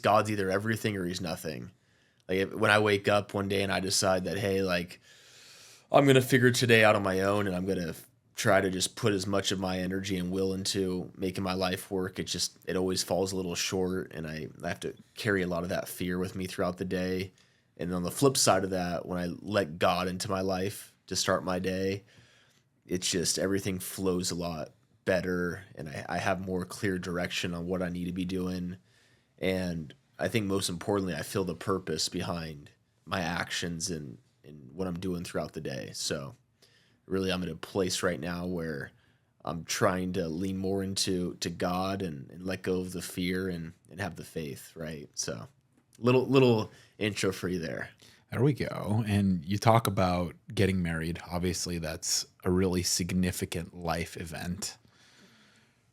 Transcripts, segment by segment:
God's either everything or he's nothing. Like when I wake up one day and I decide that, hey, like I'm gonna figure today out on my own, and I'm gonna try to just put as much of my energy and will into making my life work. It always falls a little short, and I have to carry a lot of that fear with me throughout the day. And on the flip side of that, when I let God into my life to start my day, it's just everything flows a lot better, and I have more clear direction on what I need to be doing. And I think most importantly, I feel the purpose behind my actions and what I'm doing throughout the day. So really, I'm in a place right now where I'm trying to lean more to God and let go of the fear and have the faith, right? So little intro for you there. There we go. And you talk about getting married. Obviously, that's a really significant life event.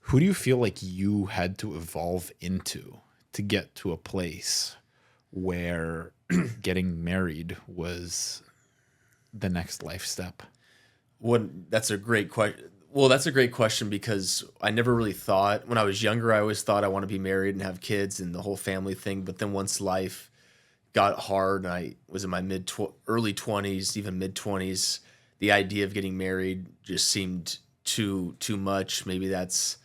Who do you feel like you had to evolve into to get to a place where getting married was the next life step? That's a great question. Well, that's a great question because I never really thought when I was younger. I always thought I want to be married and have kids and the whole family thing. But then once life got hard and I was in my early 20s, even mid 20s, the idea of getting married just seemed too much. Maybe that's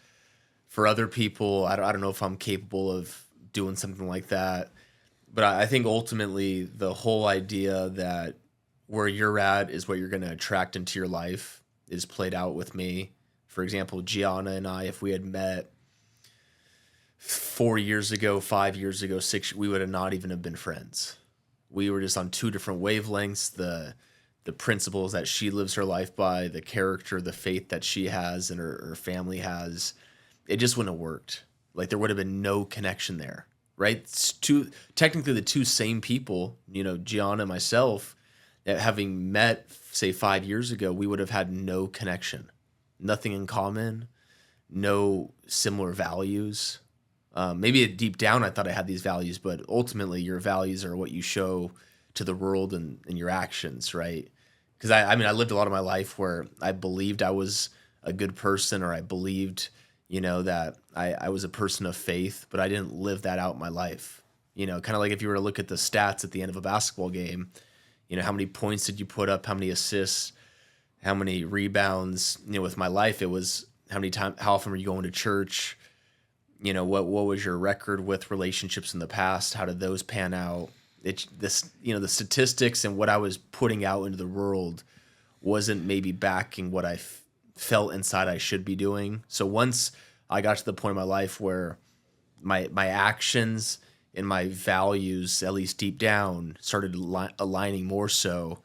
for other people. I don't know if I'm capable of doing something like that. But I think ultimately the whole idea that where you're at is what you're going to attract into your life is played out with me. For example, Gianna and I, if we had met 4 years ago, 5 years ago, we would have not even have been friends. We were just on two different wavelengths. The principles that she lives her life by, the character, the faith that she has and her family has, it just wouldn't have worked. Like there would have been no connection there, right? Technically the two same people, Gianna and myself, that having met, say, 5 years ago, we would have had no connection, nothing in common, no similar values. Maybe deep down I thought I had these values, but ultimately your values are what you show to the world and your actions, right? Because I lived a lot of my life where I believed I was a good person, or I believed, that I was a person of faith, but I didn't live that out in my life. Kind of like if you were to look at the stats at the end of a basketball game, how many points did you put up? How many assists? How many rebounds? With my life, it was how often were you going to church? What was your record with relationships in the past? How did those pan out? The statistics and what I was putting out into the world wasn't maybe backing what I felt inside I should be doing. So once I got to the point in my life where my actions and my values, at least deep down, started aligning more so,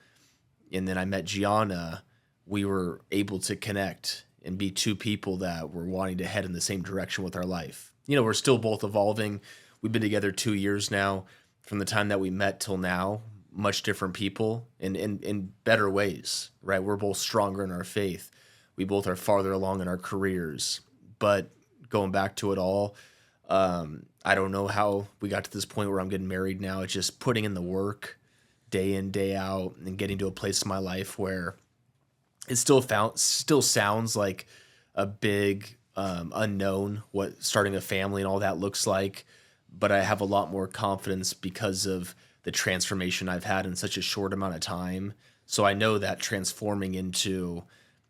and then I met Gianna, we were able to connect and be two people that were wanting to head in the same direction with our life. We're still both evolving. We've been together 2 years now. From the time that we met till now, much different people in better ways, right? We're both stronger in our faith. We both are farther along in our careers. But going back to it all, I don't know how we got to this point where I'm getting married now. It's just putting in the work day in, day out, and getting to a place in my life where it still sounds like a big unknown what starting a family and all that looks like, but I have a lot more confidence because of the transformation I've had in such a short amount of time. So I know that transforming into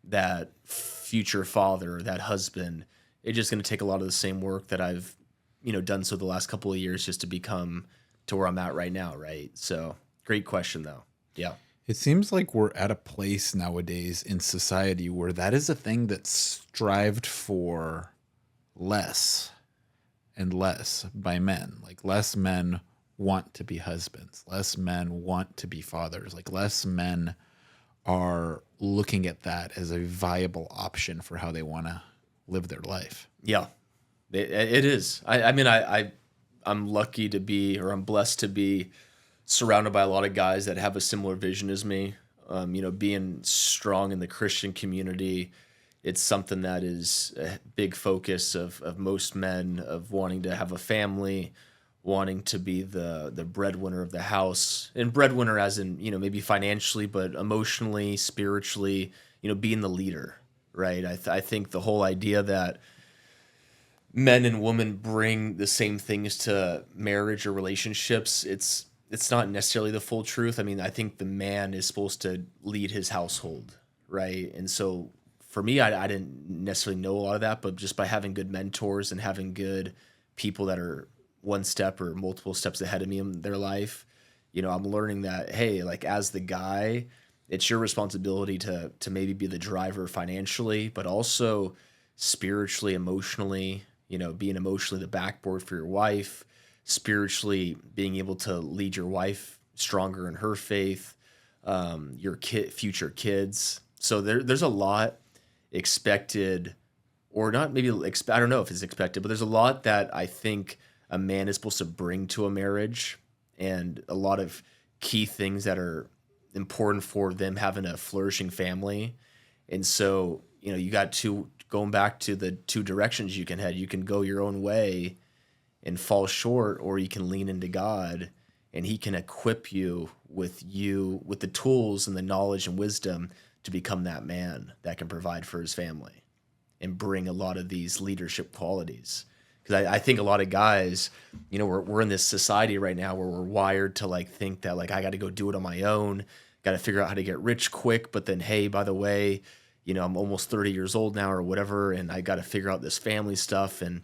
that future father, that husband, it's just going to take a lot of the same work that I've done so the last couple of years just to become to where I'm at right now, right? So great question though. Yeah. It seems like we're at a place nowadays in society where that is a thing that's strived for less and less by men. Like less men want to be husbands, less men want to be fathers, like less men are looking at that as a viable option for how they want to live their life. Yeah, it is. I'm lucky to be, or I'm blessed to be surrounded by a lot of guys that have a similar vision as me. Being strong in the Christian community, it's something that is a big focus of most men, of wanting to have a family, wanting to be the breadwinner of the house, and breadwinner as in maybe financially, but emotionally, spiritually, being the leader, right? I think the whole idea that men and women bring the same things to marriage or relationships, it's not necessarily the full truth. I mean, I think the man is supposed to lead his household, right? And so for me, I didn't necessarily know a lot of that, but just by having good mentors and having good people that are one step or multiple steps ahead of me in their life, I'm learning that, hey, like as the guy, it's your responsibility to maybe be the driver financially, but also spiritually, emotionally, being emotionally the backboard for your wife, spiritually being able to lead your wife stronger in her faith, your future kids. So there's a lot expected, or not maybe I don't know if it's expected, but there's a lot that I think a man is supposed to bring to a marriage, and a lot of key things that are important for them having a flourishing family. And so, you got two going back to the two directions you can head. You can go your own way and fall short, or you can lean into God and he can equip you with the tools and the knowledge and wisdom to become that man that can provide for his family and bring a lot of these leadership qualities. Because I think a lot of guys, we're in this society right now where we're wired to like think that like I got to go do it on my own, got to figure out how to get rich quick. But then, hey, by the way, I'm almost 30 years old now or whatever, and I got to figure out this family stuff. And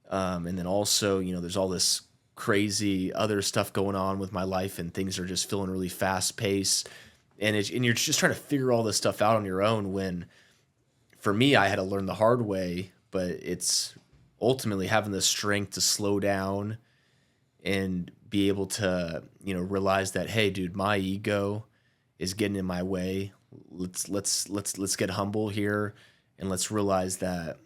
then also, there's all this crazy other stuff going on with my life, and things are just feeling really fast paced. And you're just trying to figure all this stuff out on your own. When for me, I had to learn the hard way, but it's ultimately having the strength to slow down and be able to, realize that, hey, dude, my ego is getting in my way. Let's get humble here, and let's realize that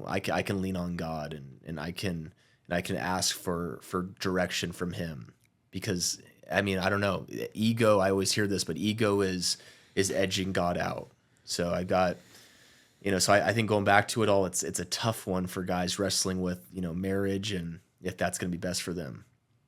I can lean on God, and I can ask for direction from Him. Because I mean, I don't know, ego, I always hear this, but ego is edging God out. So I got, so I think going back to it all, it's a tough one for guys wrestling with marriage and if that's going to be best for them.